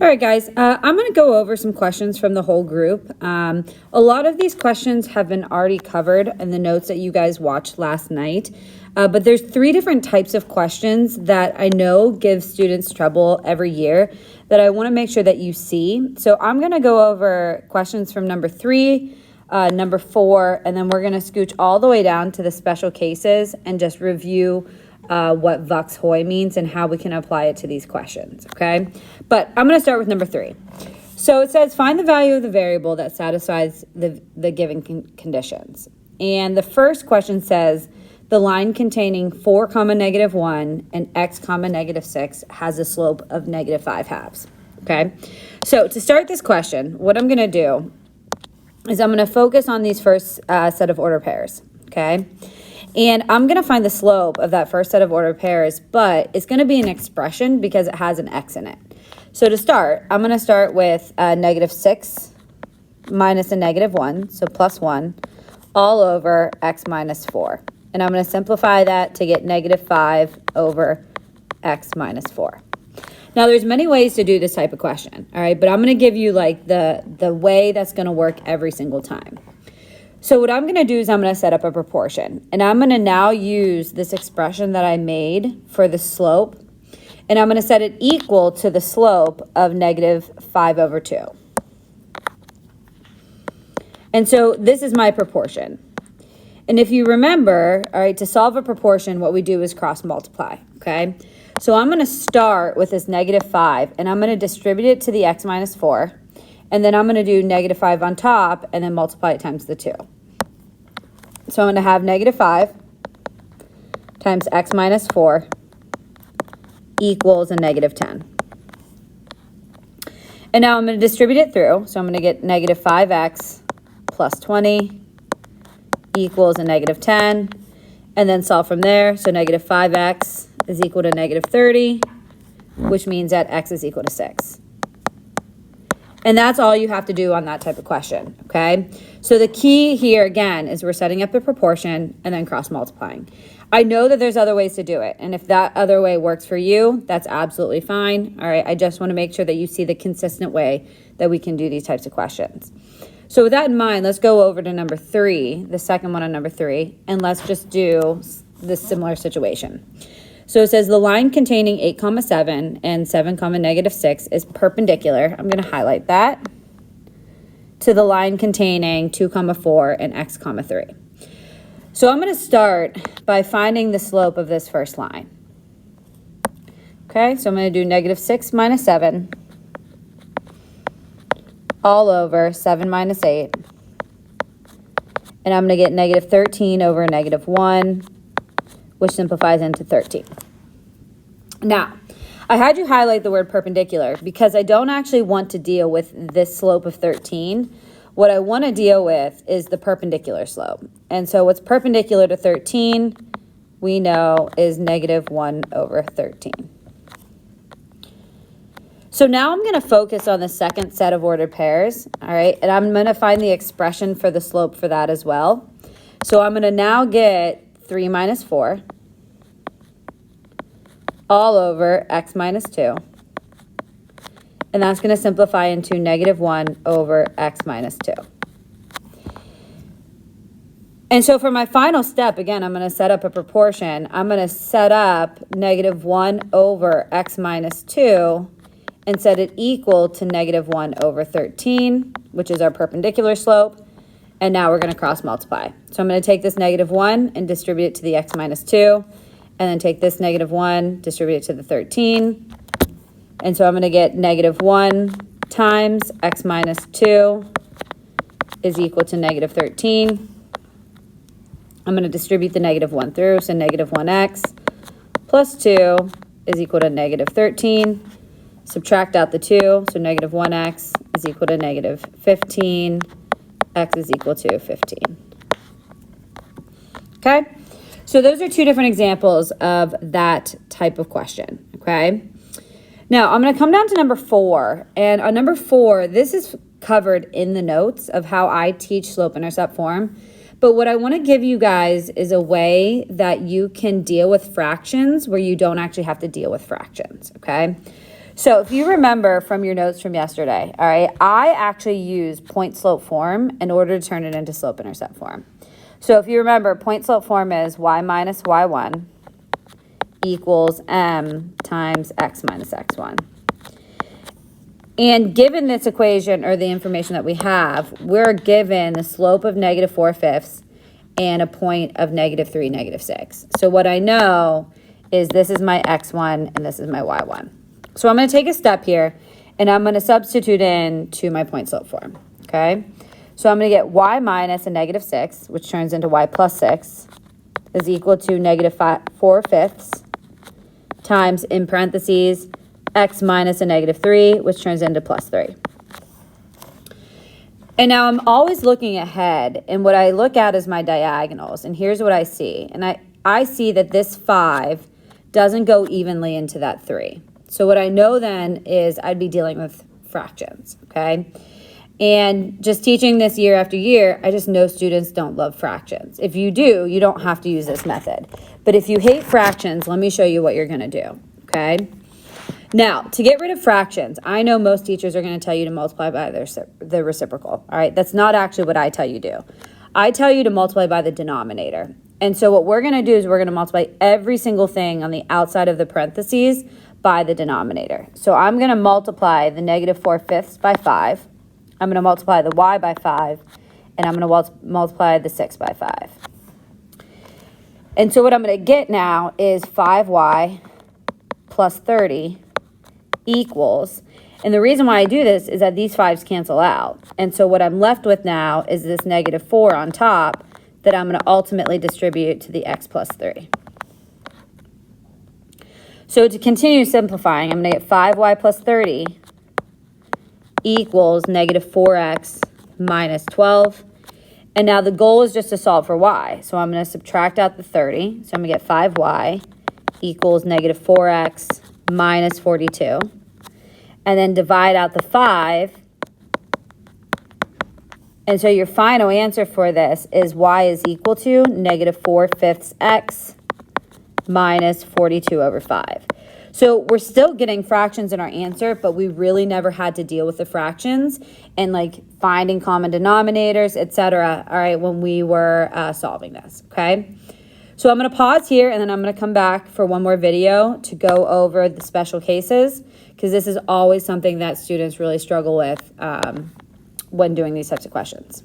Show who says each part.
Speaker 1: All right, guys, I'm going to go over some questions from the whole group. A lot of these questions have been already covered in the notes that you guys watched last night, but there's 3 different types of questions that I know give students trouble every year that I want to make sure that you see. So I'm going to go over questions from number 3, number 4, and then we're going to scooch all the way down to the special cases and just review what Vux Hoy means and how we can apply it to these questions, okay? But I'm going to start with number 3. So it says, find the value of the variable that satisfies the given conditions. And the first question says, the line containing 4, -1 and x, -6 has a slope of -5/2, okay? So to start this question, what I'm going to do is I'm going to focus on these first set of ordered pairs, okay? And I'm going to find the slope of that first set of ordered pairs, but it's going to be an expression because it has an x in it. So to start, I'm going to start with -6 minus a -1, so +1, all over x minus 4. And I'm going to simplify that to get -5 over x minus 4. Now, there's many ways to do this type of question, all right? But I'm going to give you like the way that's going to work every single time. So what I'm going to do is I'm going to set up a proportion, and I'm going to now use this expression that I made for the slope, and I'm going to set it equal to the slope of -5 over 2. And so this is my proportion. And if you remember, all right, to solve a proportion, what we do is cross multiply, okay? So I'm going to start with this -5, and I'm going to distribute it to the x minus 4, and then I'm going to do -5 on top, and then multiply it times the 2. So I'm going to have -5 times x minus 4 equals a -10. And now I'm going to distribute it through. So I'm going to get -5x plus 20 equals a -10. And then solve from there. So -5x is equal to -30, which means that x is equal to 6. And that's all you have to do on that type of question, okay? So the key here, again, is we're setting up the proportion and then cross multiplying. I know that there's other ways to do it, and if that other way works for you, that's absolutely fine, all right? I just want to make sure that you see the consistent way that we can do these types of questions. So with that in mind, let's go over to number 3, the second one on number 3, and let's just do this similar situation. So it says the line containing 8, 7 and 7, -6 is perpendicular. I'm going to highlight that to the line containing 2, 4 and x, 3. So I'm going to start by finding the slope of this first line. Okay, so I'm going to do -6 minus 7 all over 7 minus 8. And I'm going to get -13 over -1, which simplifies into 13. Now, I had you highlight the word perpendicular because I don't actually want to deal with this slope of 13. What I want to deal with is the perpendicular slope. And so what's perpendicular to 13, we know, is -1 over 13. So now I'm going to focus on the second set of ordered pairs, all right? And I'm going to find the expression for the slope for that as well. So I'm going to now get 3 minus 4 all over x minus 2. And that's going to simplify into -1 over x minus 2. And so for my final step, again, I'm going to set up a proportion. I'm going to set up -1 over x minus 2 and set it equal to -1 over 13, which is our perpendicular slope. And now we're going to cross multiply. So I'm going to take this -1 and distribute it to the x minus 2. And then take this -1, distribute it to the 13. And so I'm going to get -1 times x minus 2 is equal to -13. I'm going to distribute the -1 through, so -1x plus 2 is equal to -13. Subtract out the 2, so -1x is equal to -15. X is equal to 15. Okay? So those are 2 different examples of that type of question, okay? Now, I'm going to come down to number 4. And on number 4, this is covered in the notes of how I teach slope-intercept form. But what I want to give you guys is a way that you can deal with fractions where you don't actually have to deal with fractions, okay? So if you remember from your notes from yesterday, all right, I actually use point slope form in order to turn it into slope intercept form. So if you remember, point slope form is y minus y1 equals m times x minus x1. And given this equation, or the information that we have, we're given the slope of -4/5 and a point of -3, -6. So what I know is this is my x1 and this is my y1. So I'm going to take a step here, and I'm going to substitute in to my point slope form, okay? So I'm going to get y minus a -6, which turns into y plus 6, is equal to -4/5 times, in parentheses, x minus a -3, which turns into plus 3. And now I'm always looking ahead, and what I look at is my diagonals, and here's what I see. And I see that this 5 doesn't go evenly into that 3. So what I know then is I'd be dealing with fractions, okay? And just teaching this year after year, I just know students don't love fractions. If you do, you don't have to use this method. But if you hate fractions, let me show you what you're going to do, okay? Now, to get rid of fractions, I know most teachers are going to tell you to multiply by the reciprocal, all right? That's not actually what I tell you to do. I tell you to multiply by the denominator. And so what we're going to do is we're going to multiply every single thing on the outside of the parentheses by the denominator. So I'm going to multiply the -4/5 by 5. I'm going to multiply the y by 5, and I'm going to multiply the 6 by 5. And so what I'm going to get now is 5y plus 30 equals, and the reason why I do this is that these 5s cancel out. And so what I'm left with now is this -4 on top that I'm going to ultimately distribute to the x plus 3. So to continue simplifying, I'm going to get 5y plus 30 equals -4x minus 12. And now the goal is just to solve for y. So I'm going to subtract out the 30. So I'm going to get 5y equals -4x minus 42. And then divide out the 5. And so your final answer for this is y is equal to -4/5 x minus 42 over 5. So we're still getting fractions in our answer, but we really never had to deal with the fractions and like finding common denominators, etc. All right, when we were solving this, okay? So I'm going to pause here, and then I'm going to come back for one more video to go over the special cases, because this is always something that students really struggle with when doing these types of questions.